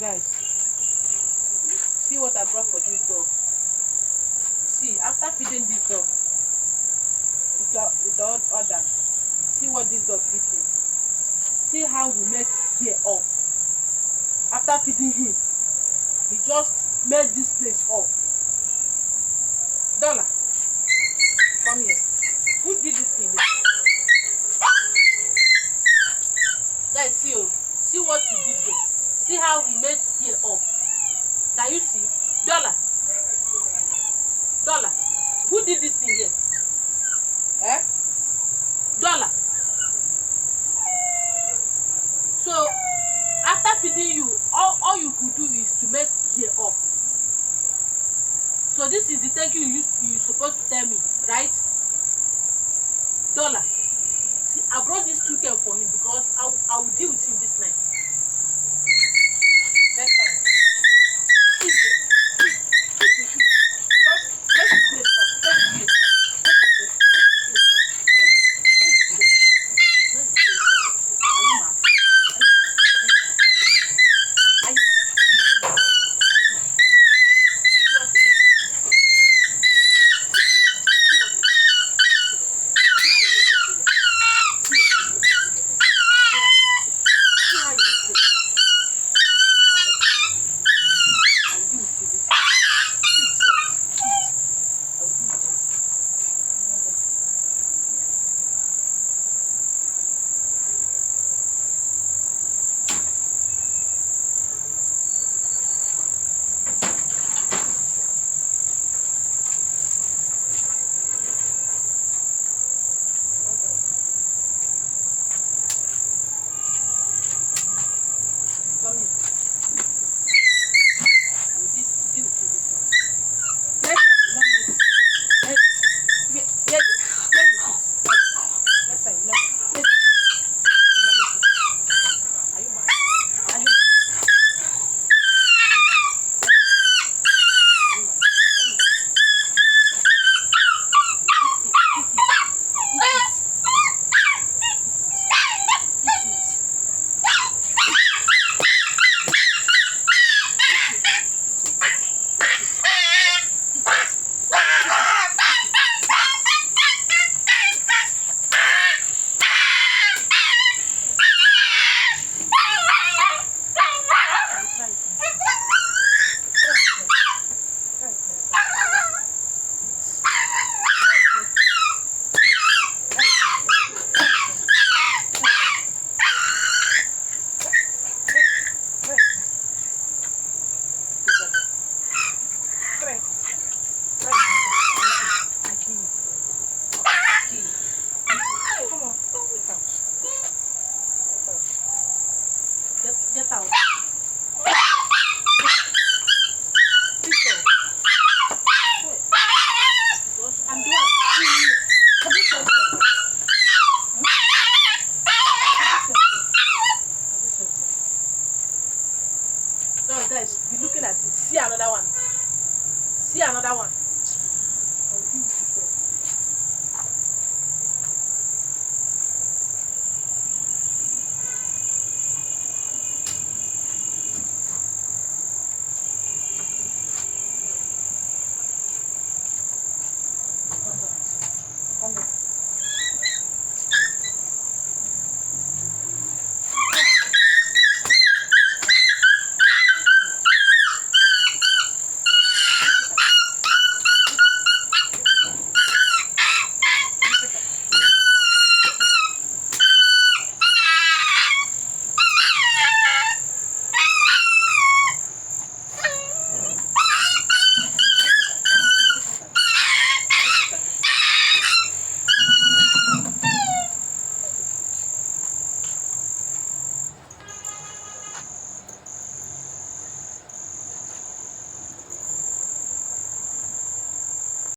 Guys, see what I brought for this dog. See, after feeding this dog with all others, see what this dog did here. See how he messed here up. After feeding him, he just made this place up. Dollar, come here. Who did this thing here? Guys, see, oh, see what he did here. See how he messed here up. Can you see? Dollar, Dollar, who did this thing here? Eh? Dollar. So after feeding you, all you could do is to mess here up. So this is the thank you supposed to tell me, right? Dollar. See, I brought this chicken for him because I will deal with him this night. Next time. Eat it. Eat it. Just let the plate up. Let the plate up. Let the plate up. Let the plate up. Let the plate up. Are you mad? Are you mad? Are you mad? Are you mad? Are you mad? Are you mad? See what you did. Come here. Deal with this one. Next time you not miss. Where you sit? Next time you not miss. You not miss it. Are you mad? Are you mad? Get out.